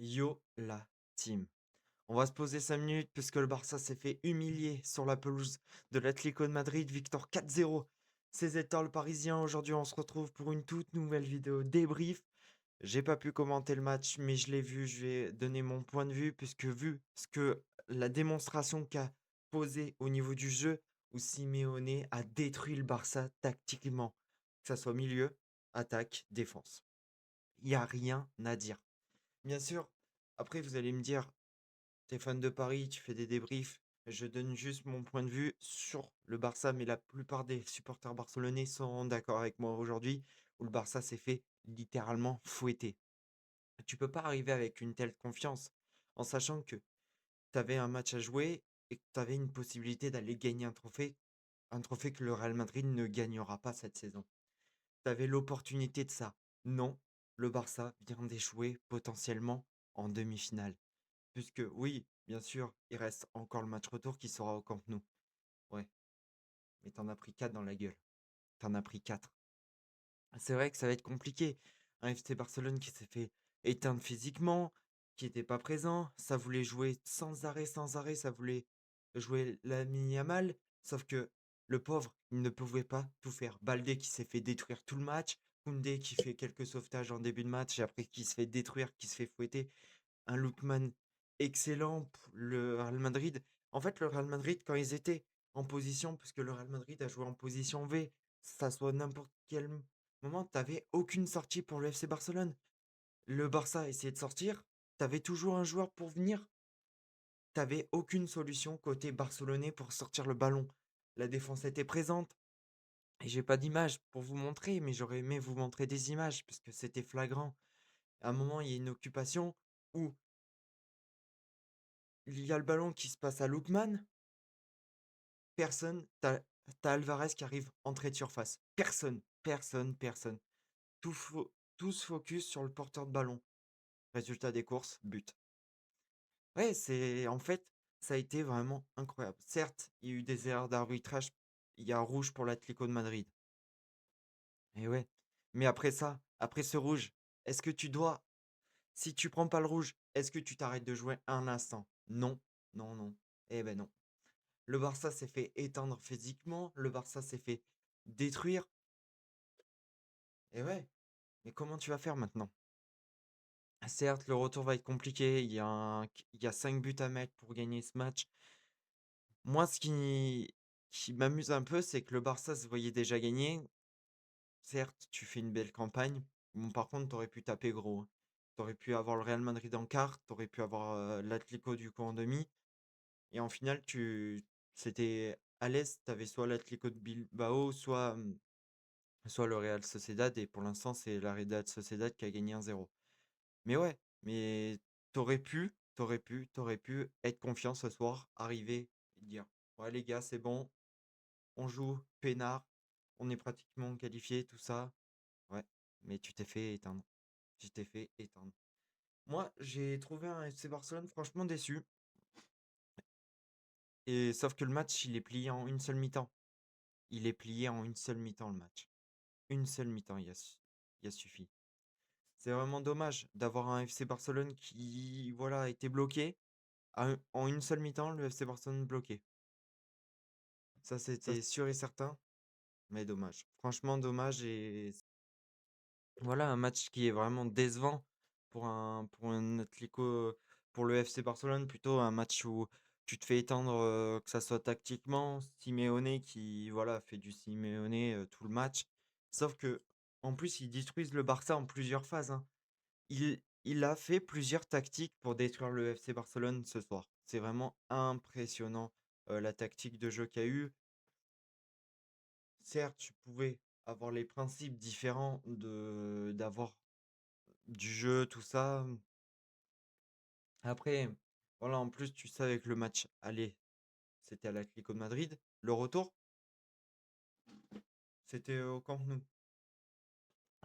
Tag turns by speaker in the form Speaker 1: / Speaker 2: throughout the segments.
Speaker 1: Yo la team. On va se poser 5 minutes puisque le Barça s'est fait humilier sur la pelouse de l'Atlético de Madrid, victoire 4-0. C'est Zétor le Parisien. Aujourd'hui, on se retrouve pour une toute nouvelle vidéo débrief. J'ai pas pu commenter le match, mais je l'ai vu. Je vais donner mon point de vue puisque vu ce que la démonstration qu'a posée au niveau du jeu, où Simeone a détruit le Barça tactiquement, que ça soit milieu, attaque, défense. Il n'y a rien à dire. Bien sûr, après vous allez me dire, t'es fan de Paris, tu fais des débriefs. Je donne juste mon point de vue sur le Barça, mais la plupart des supporters barcelonais sont d'accord avec moi aujourd'hui, où le Barça s'est fait littéralement fouetter. Tu peux pas arriver avec une telle confiance, en sachant que tu avais un match à jouer et que tu avais une possibilité d'aller gagner un trophée que le Real Madrid ne gagnera pas cette saison. Tu avais l'opportunité de ça. Non, le Barça vient d'échouer potentiellement en demi-finale. Puisque oui, bien sûr, il reste encore le match retour qui sera au Camp Nou. Ouais, mais t'en as pris 4 dans la gueule. T'en as pris 4. C'est vrai que ça va être compliqué. Un FC Barcelone qui s'est fait éteindre physiquement, qui n'était pas présent, ça voulait jouer sans arrêt, ça voulait jouer la Yamal, sauf que le pauvre, il ne pouvait pas tout faire. Baldé qui s'est fait détruire tout le match, Koundé qui fait quelques sauvetages en début de match et après qui se fait détruire, qui se fait fouetter. Un Lookman excellent pour le Real Madrid. En fait, le Real Madrid, quand ils étaient en position, puisque le Real Madrid a joué en position V, ça soit n'importe quel moment, t'avais aucune sortie pour le FC Barcelone. Le Barça essayait de sortir, t'avais toujours un joueur pour venir. T'avais aucune solution côté barcelonais pour sortir le ballon. La défense était présente. Et j'ai pas d'image pour vous montrer, mais j'aurais aimé vous montrer des images parce que c'était flagrant. À un moment, il y a une occupation où il y a le ballon qui se passe à Lookman. Personne. T'as Alvarez qui arrive entrée de surface. Personne. Personne. Personne. Tout se focus sur le porteur de ballon. Résultat des courses, but. Ouais, c'est en fait, ça a été vraiment incroyable. Certes, il y a eu des erreurs d'arbitrage. Il y a un rouge pour l'Atlético de Madrid. Et ouais. Mais après ça, après ce rouge, est-ce que tu dois, si tu prends pas le rouge, est-ce que tu t'arrêtes de jouer un instant? Non, non, non. Eh ben non. Le Barça s'est fait éteindre physiquement, le Barça s'est fait détruire. Et ouais, mais comment tu vas faire maintenant? Certes, le retour va être compliqué, il y a 5 buts à mettre pour gagner ce match. Moi, qui m'amuse un peu, c'est que le Barça se voyait déjà gagner. Certes, tu fais une belle campagne. Bon, par contre, t'aurais pu taper gros, hein. T'aurais pu avoir le Real Madrid en quart, t'aurais pu avoir l'Atlético du coup en demi. Et en finale, c'était à l'Est, t'avais soit l'Atlético de Bilbao, soit le Real Sociedad, et pour l'instant, c'est la Real Sociedad qui a gagné 1-0. Mais ouais, mais t'aurais pu être confiant ce soir, arriver et dire, ouais les gars, c'est bon, on joue, peinard, on est pratiquement qualifié, tout ça. Ouais, mais tu t'es fait éteindre. Tu t'es fait éteindre. Moi, j'ai trouvé un FC Barcelone franchement déçu. Et sauf que le match, il est plié en une seule mi-temps. Il est plié en une seule mi-temps, le match. Une seule mi-temps, il a suffi. C'est vraiment dommage d'avoir un FC Barcelone qui, voilà, a été bloqué. En une seule mi-temps, le FC Barcelone bloqué. Ça, c'était sûr et certain, mais dommage. Franchement, dommage. Et voilà, un match qui est vraiment décevant pour un Atlético, pour le FC Barcelone, plutôt un match où tu te fais étendre, que ça soit tactiquement, Simeone qui, voilà, fait du Simeone tout le match. Sauf que, en plus, ils détruisent le Barça en plusieurs phases, hein. Il a fait plusieurs tactiques pour détruire le FC Barcelone ce soir. C'est vraiment impressionnant, la tactique de jeu qu'il y a eu. Certes, tu pouvais avoir les principes différents de d'avoir du jeu, tout ça. Après, voilà, en plus, tu sais, avec le match aller, c'était à l'Atlético de Madrid. Le retour, c'était au Camp Nou.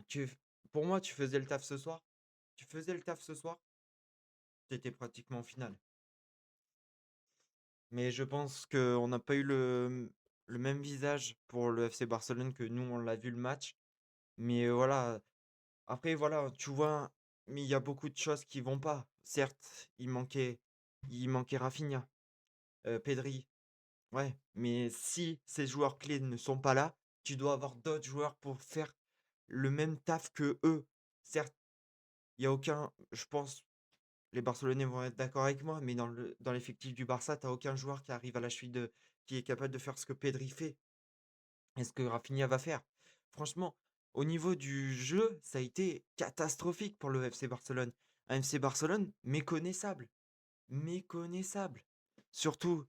Speaker 1: Tu, pour moi, tu faisais le taf ce soir. Tu faisais le taf ce soir, t'étais pratiquement en finale. Mais je pense qu'on n'a pas eu le même visage pour le FC Barcelone que nous, on l'a vu le match. Mais voilà, après, voilà, tu vois, mais il y a beaucoup de choses qui vont pas. certes, il manquait Rafinha, Pedri, ouais, mais si ces joueurs clés ne sont pas là, tu dois avoir d'autres joueurs pour faire le même taf que eux. Certes, il y a aucun je pense, les Barcelonais vont être d'accord avec moi, mais dans l'effectif du Barça, tu as aucun joueur qui arrive à la cheville de qui est capable de faire ce que Pedri fait et ce que Rafinha va faire. Franchement, au niveau du jeu, ça a été catastrophique pour le FC Barcelone. Un FC Barcelone méconnaissable, méconnaissable. Surtout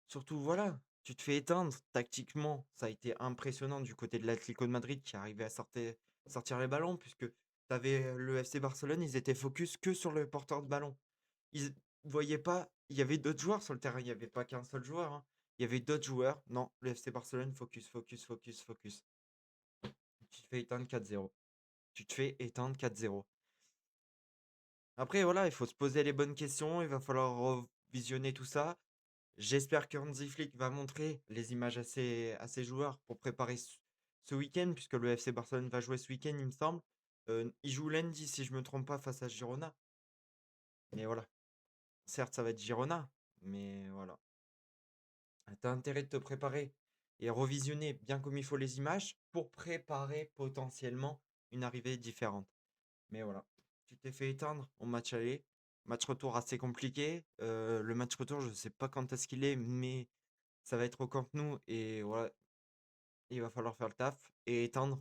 Speaker 1: Surtout, voilà, tu te fais éteindre tactiquement. Ça a été impressionnant du côté de l'Atlético de Madrid qui arrivait à sortir les ballons, puisque tu avais le FC Barcelone, ils étaient focus que sur le porteur de ballon. Ils voyaient pas, il y avait d'autres joueurs sur le terrain, il n'y avait pas qu'un seul joueur, hein. Il y avait d'autres joueurs. Non, le FC Barcelone, focus, focus, focus, focus. Tu te fais éteindre 4-0. Tu te fais éteindre 4-0. Après, voilà, il faut se poser les bonnes questions, il va falloir revisionner tout ça. J'espère que Hansi Flick va montrer les images à ses joueurs pour préparer ce week-end, puisque le FC Barcelone va jouer ce week-end, il me semble. Il joue lundi, si je me trompe pas, face à Girona. Mais voilà. Certes, ça va être Girona, mais voilà. Tu as intérêt de te préparer et revisionner bien comme il faut les images pour préparer potentiellement une arrivée différente. Mais voilà. Tu t'es fait éteindre au match aller. Match retour assez compliqué. Le match retour, je ne sais pas quand est-ce qu'il est, mais ça va être au Camp Nou et voilà, il va falloir faire le taf et éteindre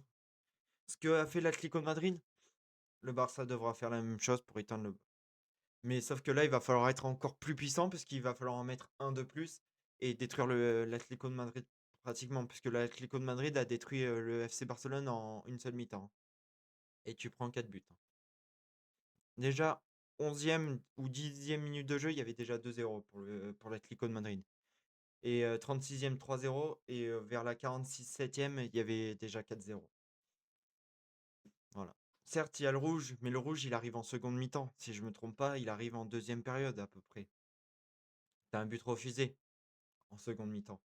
Speaker 1: ce que a fait l'Atlético de Madrid. Le Barça devra faire la même chose pour éteindre le. Mais sauf que là, il va falloir être encore plus puissant parce qu'il va falloir en mettre un de plus et détruire l'Atlético de Madrid pratiquement, puisque l'Atlético de Madrid a détruit le FC Barcelone en une seule mi-temps. Et tu prends 4 buts, hein. Déjà, 11e ou 10e minute de jeu, il y avait déjà 2-0 pour l'Atlético de Madrid. Et 36e 3-0 et vers la 46-7e, il y avait déjà 4-0. Voilà. Certes, il y a le rouge, mais le rouge, il arrive en seconde mi-temps. Si je me trompe pas, il arrive en deuxième période à peu près. T'as un but refusé en seconde mi-temps.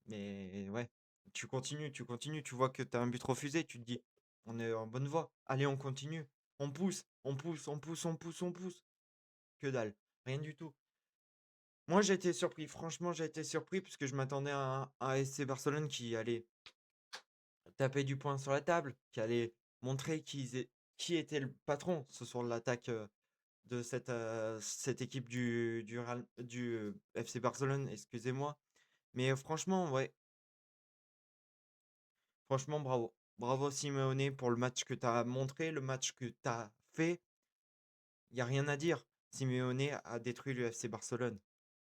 Speaker 1: Mais ouais, tu continues, tu vois que t'as un but refusé, tu te dis, on est en bonne voie. Allez, on continue. On pousse, on pousse, on pousse, on pousse, on pousse. Que dalle. Rien du tout. Moi, j'ai été surpris. Franchement, j'ai été surpris parce que je m'attendais à un SC Barcelone qui allait taper du poing sur la table, qui allait montrer qui était le patron ce soir de l'attaque de cette équipe du FC Barcelone, excusez-moi. Mais franchement, ouais, franchement, bravo. Bravo Simeone pour le match que tu as montré, le match que tu as fait. Il n'y a rien à dire. Simeone a détruit le FC Barcelone.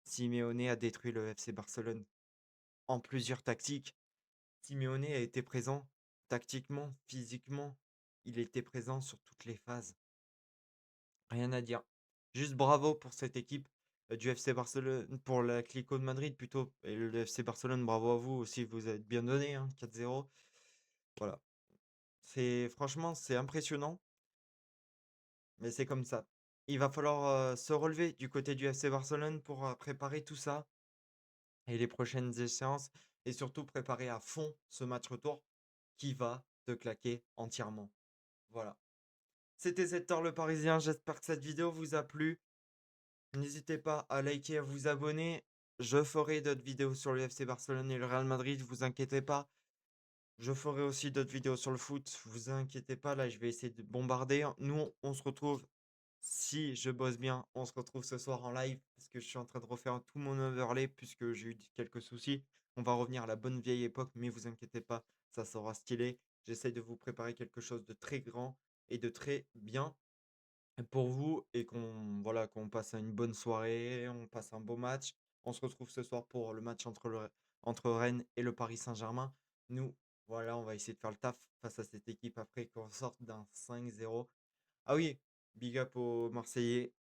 Speaker 1: Simeone a détruit le FC Barcelone en plusieurs tactiques. Simeone a été présent tactiquement, physiquement. Il était présent sur toutes les phases. Rien à dire. Juste bravo pour cette équipe du FC Barcelone, pour la Clico de Madrid plutôt. Et le FC Barcelone, bravo à vous aussi, vous êtes bien donné, hein, 4-0. Voilà. Franchement, c'est impressionnant, mais c'est comme ça. Il va falloir se relever du côté du FC Barcelone pour préparer tout ça et les prochaines échéances et surtout préparer à fond ce match retour qui va te claquer entièrement. Voilà. C'était Sector le Parisien. J'espère que cette vidéo vous a plu. N'hésitez pas à liker, à vous abonner. Je ferai d'autres vidéos sur le FC Barcelone et le Real Madrid, vous inquiétez pas. Je ferai aussi d'autres vidéos sur le foot, vous inquiétez pas. Là, je vais essayer de bombarder. Nous, on se retrouve, si je bosse bien, on se retrouve ce soir en live parce que je suis en train de refaire tout mon overlay puisque j'ai eu quelques soucis. On va revenir à la bonne vieille époque, mais vous inquiétez pas, ça sera stylé. J'essaie de vous préparer quelque chose de très grand et de très bien pour vous et qu'on passe une bonne soirée, on passe un beau match. On se retrouve ce soir pour le match entre Rennes et le Paris Saint-Germain. Nous, voilà, on va essayer de faire le taf face à cette équipe après qu'on sorte d'un 5-0. Ah oui, big up aux Marseillais,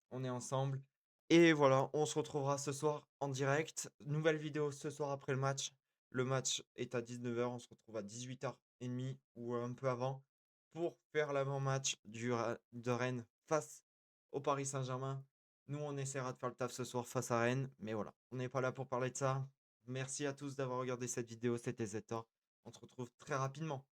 Speaker 1: on est ensemble. Et voilà, on se retrouvera ce soir en direct. Nouvelle vidéo ce soir après le match. Le match est à 19h, on se retrouve à 18h30 ou un peu avant pour faire l'avant-match de Rennes face au Paris Saint-Germain. Nous, on essaiera de faire le taf ce soir face à Rennes, mais voilà, on n'est pas là pour parler de ça. Merci à tous d'avoir regardé cette vidéo, c'était Zetor. On se retrouve très rapidement.